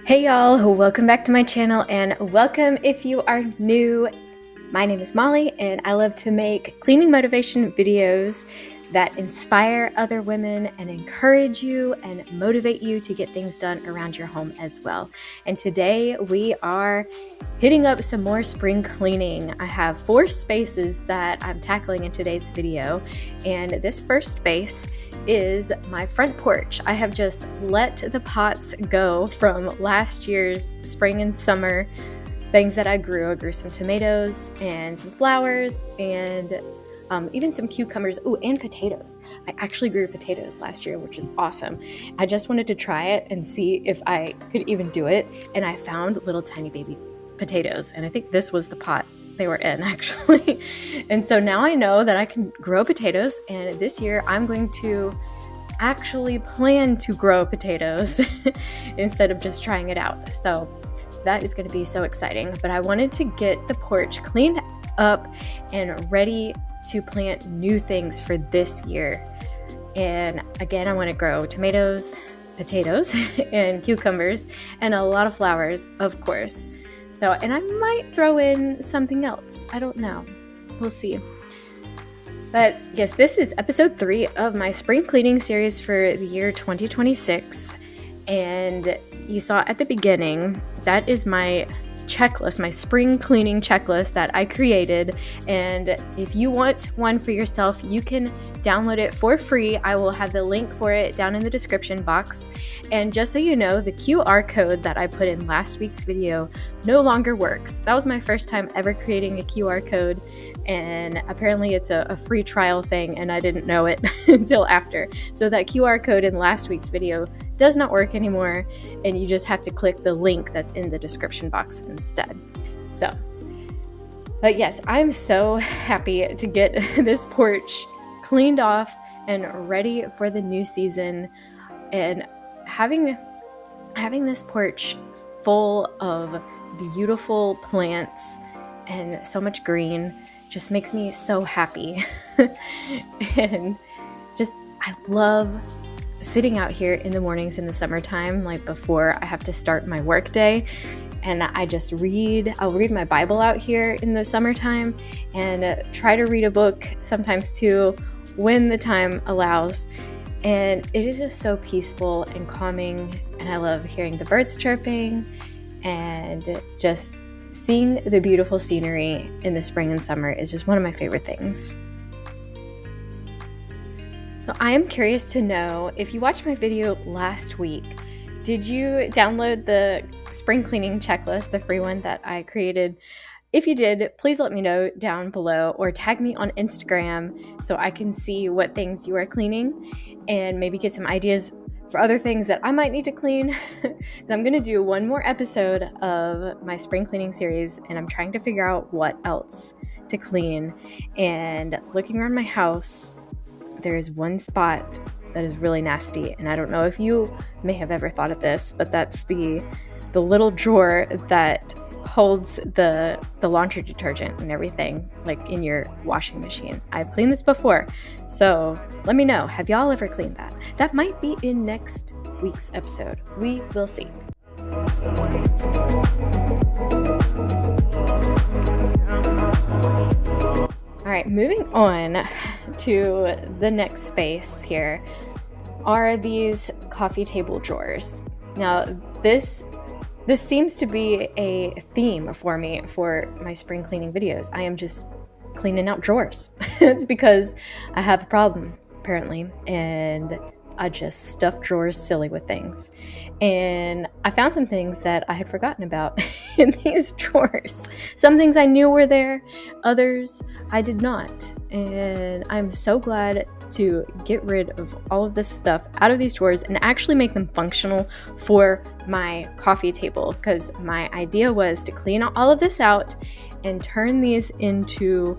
Hey y'all, welcome back to my channel and welcome if you are new. My name is Molly and I love to make cleaning motivation videos that inspire other women and encourage you and motivate you to get things done around your home as well. And today we are hitting up some more spring cleaning. I have 4 spaces that I'm tackling in today's video, and this first space is my front porch. I have just let the pots go from last year's spring and summer things that I grew. I grew some tomatoes and some flowers and even some cucumbers, and potatoes. I actually grew potatoes last year, which is awesome. I just wanted to try it and see if I could even do it, and I found little tiny baby potatoes, and I think this was the pot they were in actually. And so now I know that I can grow potatoes, and this year I'm going to actually plan to grow potatoes instead of just trying it out. So that is going to be so exciting. But I wanted to get the porch cleaned up and ready to plant new things for this year. And again, I want to grow tomatoes, potatoes, and cucumbers, and a lot of flowers, of course. So, and I might throw in something else. I don't know. We'll see. But yes, this is episode 3 of my spring cleaning series for the year 2026. And you saw at the beginning, that is my checklist, my spring cleaning checklist that I created. And if you want one for yourself, you can download it for free. I will have the link for it down in the description box. And just so you know, the QR code that I put in last week's video no longer works. That was my first time ever creating a QR code, and apparently it's a free trial thing, and I didn't know it until after. So that QR code in last week's video does not work anymore, and you just have to click the link that's in the description box instead. So, but yes, I'm so happy to get this porch cleaned off and ready for the new season. And having this porch full of beautiful plants and so much green just makes me so happy. And just, I love sitting out here in the mornings in the summertime, like before I have to start my work day. And I'll read my Bible out here in the summertime and try to read a book sometimes too when the time allows. And it is just so peaceful and calming. And I love hearing the birds chirping and just seeing the beautiful scenery in the spring and summer is just one of my favorite things. So I am curious to know, if you watched my video last week, did you download the spring cleaning checklist, the free one that I created? If you did, please let me know down below or tag me on Instagram so I can see what things you are cleaning and maybe get some ideas for other things that I might need to clean. I'm going to do one more episode of my spring cleaning series, and I'm trying to figure out what else to clean. And looking around my house, there is one spot that is really nasty, and I don't know if you may have ever thought of this, but that's the little drawer that holds the laundry detergent and everything, like in your washing machine. I've cleaned this before, so let me know. Have y'all ever cleaned that? That might be in next week's episode. We will see. All right, moving on to the next space here are these coffee table drawers. Now, this seems to be a theme for me for my spring cleaning videos. I am just cleaning out drawers. It's because I have a problem, apparently, and I just stuff drawers silly with things. And I found some things that I had forgotten about in these drawers. Some things I knew were there, others I did not. And I'm so glad to get rid of all of this stuff out of these drawers and actually make them functional for my coffee table, because my idea was to clean all of this out and turn these into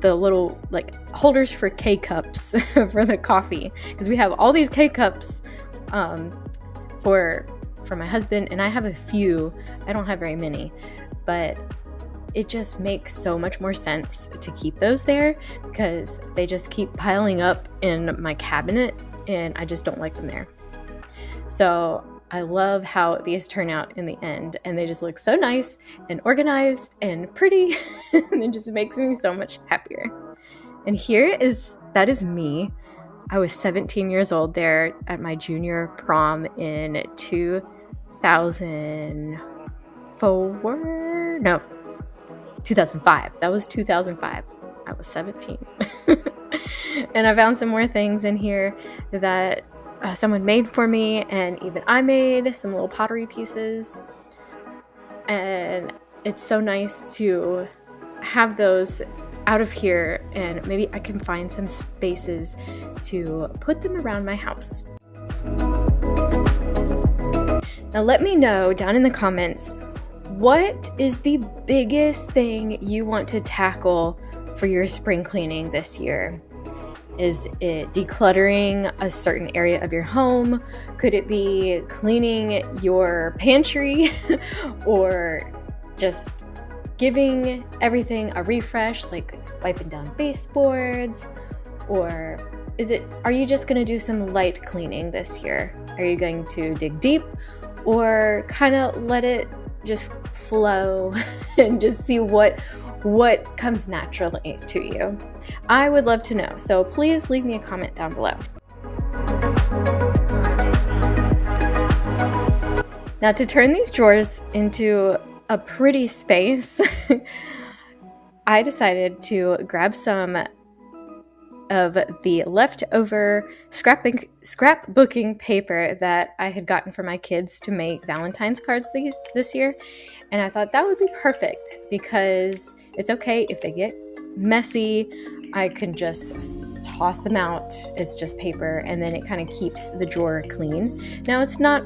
the little like holders for K-cups for the coffee, because we have all these K-cups for my husband, and I have a few. I don't have very many, but it just makes so much more sense to keep those there because they just keep piling up in my cabinet and I just don't like them there. So I love how these turn out in the end, and they just look so nice and organized and pretty, and it just makes me so much happier. And that is me. I was 17 years old there at my junior prom in 2005. That was 2005. I was 17. And I found some more things in here that someone made for me, and even I made some little pottery pieces. And it's so nice to have those out of here, and maybe I can find some spaces to put them around my house. Now let me know down in the comments, what is the biggest thing you want to tackle for your spring cleaning this year? Is it decluttering a certain area of your home? Could it be cleaning your pantry or just giving everything a refresh, like wiping down baseboards? Or are you just going to do some light cleaning this year? Are you going to dig deep, or kind of let it just flow and just see what comes naturally to you? I would love to know, so please leave me a comment down below. Now, to turn these drawers into a pretty space, I decided to grab some of the leftover scrapbooking paper that I had gotten for my kids to make Valentines cards this year. And I thought that would be perfect, because it's okay if they get messy. I can just toss them out. It's just paper, and then it kind of keeps the drawer clean. Now, it's not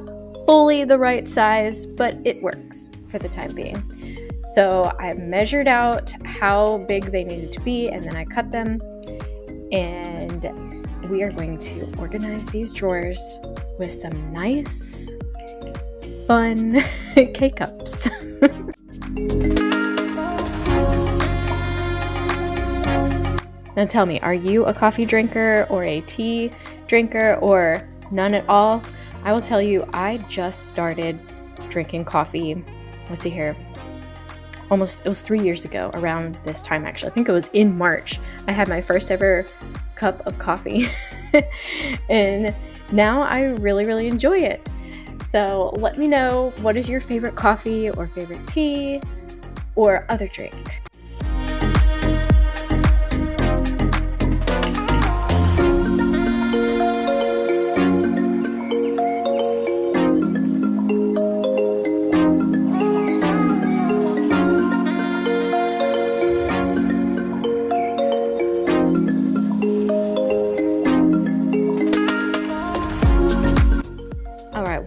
fully the right size, but it works for the time being. So I measured out how big they needed to be, and then I cut them. And we are going to organize these drawers with some nice, fun K-cups. Now tell me, are you a coffee drinker or a tea drinker or none at all? I will tell you, I just started drinking coffee. Let's see here. It was 3 years ago, around this time actually. I think it was in March. I had my first ever cup of coffee. And now I really, really enjoy it. So let me know, what is your favorite coffee or favorite tea or other drink?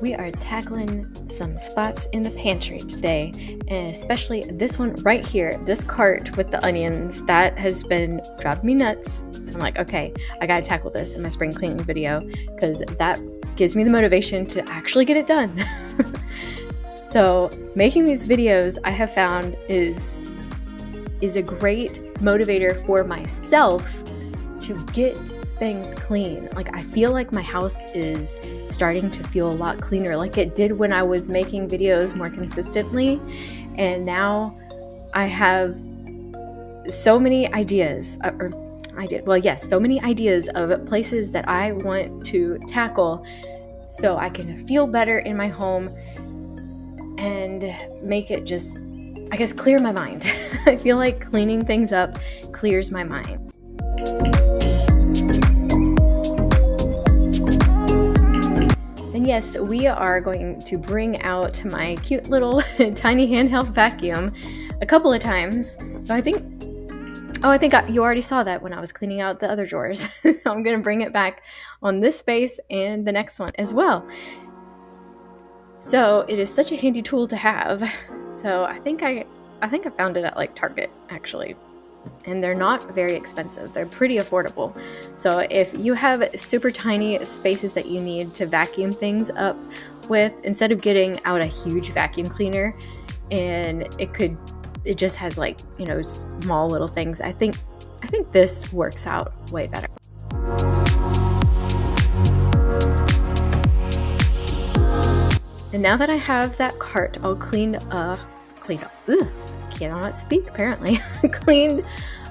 We are tackling some spots in the pantry today, and especially this one right here, this cart with the onions. That has been driving me nuts. So I'm like, okay, I gotta tackle this in my spring cleaning video, because that gives me the motivation to actually get it done. So making these videos, I have found, is a great motivator for myself to get things clean. Like, I feel like my house is starting to feel a lot cleaner, like it did when I was making videos more consistently. And now I have so many ideas, so many ideas of places that I want to tackle, so I can feel better in my home and make it just, I guess, clear my mind. I feel like cleaning things up clears my mind. And yes, we are going to bring out my cute little tiny handheld vacuum a couple of times. So I think you already saw that when I was cleaning out the other drawers. I'm going to bring it back on this space and the next one as well. So it is such a handy tool to have. So I think I found it at like Target actually. And they're not very expensive. They're pretty affordable. So if you have super tiny spaces that you need to vacuum things up with, instead of getting out a huge vacuum cleaner, and it just has like, small little things, I think this works out way better. And now that I have that cart all cleaned up, cannot speak apparently, cleaned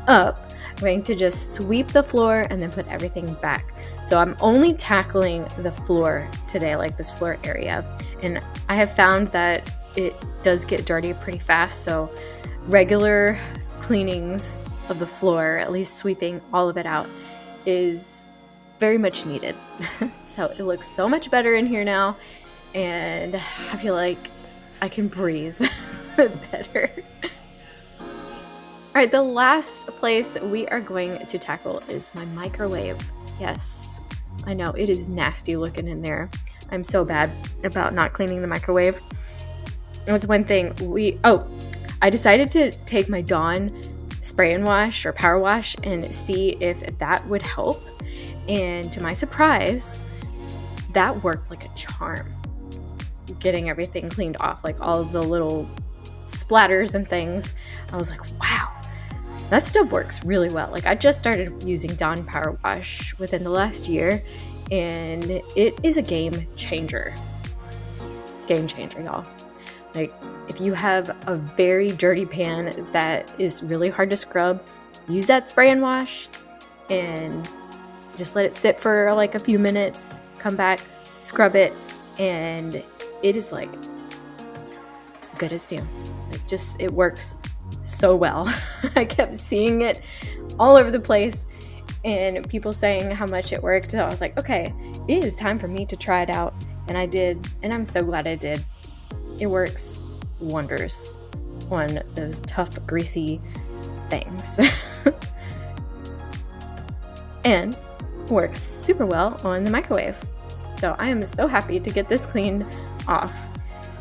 up, I'm going to just sweep the floor and then put everything back. So I'm only tackling the floor today, like this floor area. And I have found that it does get dirty pretty fast. So regular cleanings of the floor, at least sweeping all of it out, is very much needed. So it looks so much better in here now. And I feel like I can breathe better. All right, the last place we are going to tackle is my microwave. Yes, I know, it is nasty looking in there. I'm so bad about not cleaning the microwave. It was one thing I decided to take my Dawn spray and wash or power wash and see if that would help. And to my surprise, that worked like a charm. Getting everything cleaned off, like all of the little splatters and things. I was like, wow, that stuff works really well. Like, I just started using Dawn Power Wash within the last year, and it is a game changer. Game changer, y'all. Like, if you have a very dirty pan that is really hard to scrub, use that spray and wash and just let it sit for like a few minutes, come back, scrub it, and it is like good as new. Like, just, it works so well. I kept seeing it all over the place and people saying how much it worked. So I was like, okay, it is time for me to try it out. And I did, and I'm so glad I did. It works wonders on those tough, greasy things. And works super well on the microwave. So I am so happy to get this cleaned off,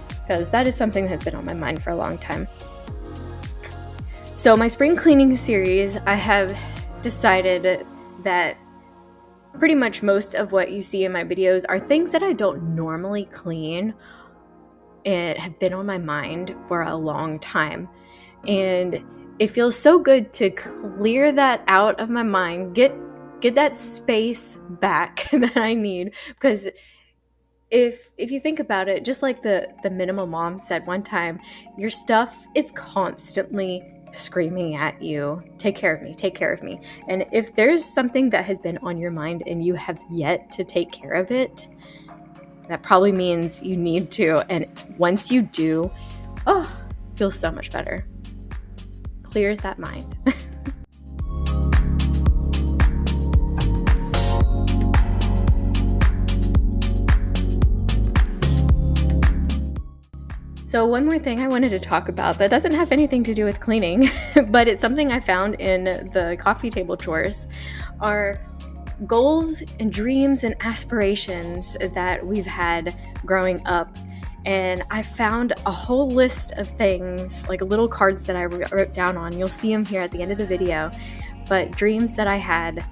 because that is something that has been on my mind for a long time. So my spring cleaning series, I have decided that pretty much most of what you see in my videos are things that I don't normally clean and have been on my mind for a long time. And it feels so good to clear that out of my mind, get that space back that I need. Because if you think about it, just like the minimal mom said one time, your stuff is constantly screaming at you, take care of me, take care of me. And if there's something that has been on your mind and you have yet to take care of it, that probably means you need to. And once you do, feels so much better. Clears that mind. So one more thing I wanted to talk about that doesn't have anything to do with cleaning, but it's something I found in the coffee table chores, are goals and dreams and aspirations that we've had growing up. And I found a whole list of things, like little cards that I wrote down on. You'll see them here at the end of the video, but dreams that I had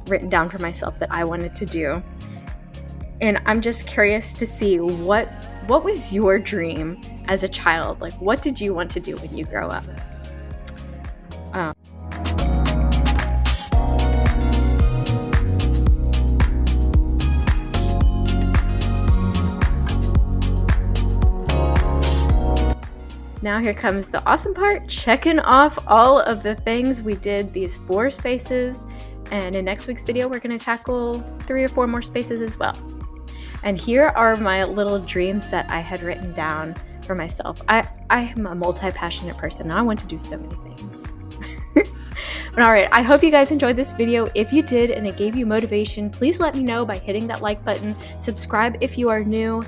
written down for myself that I wanted to do. And I'm just curious to see what was your dream as a child? Like, what did you want to do when you grow up? Now here comes the awesome part, checking off all of the things we did, these 4 spaces. And in next week's video, we're going to tackle 3 or 4 more spaces as well. And here are my little dreams that I had written down for myself. I am a multi-passionate person and I want to do so many things. But all right, I hope you guys enjoyed this video. If you did and it gave you motivation, please let me know by hitting that like button. Subscribe if you are new,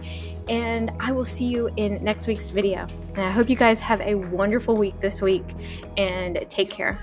and I will see you in next week's video. And I hope you guys have a wonderful week this week, and take care.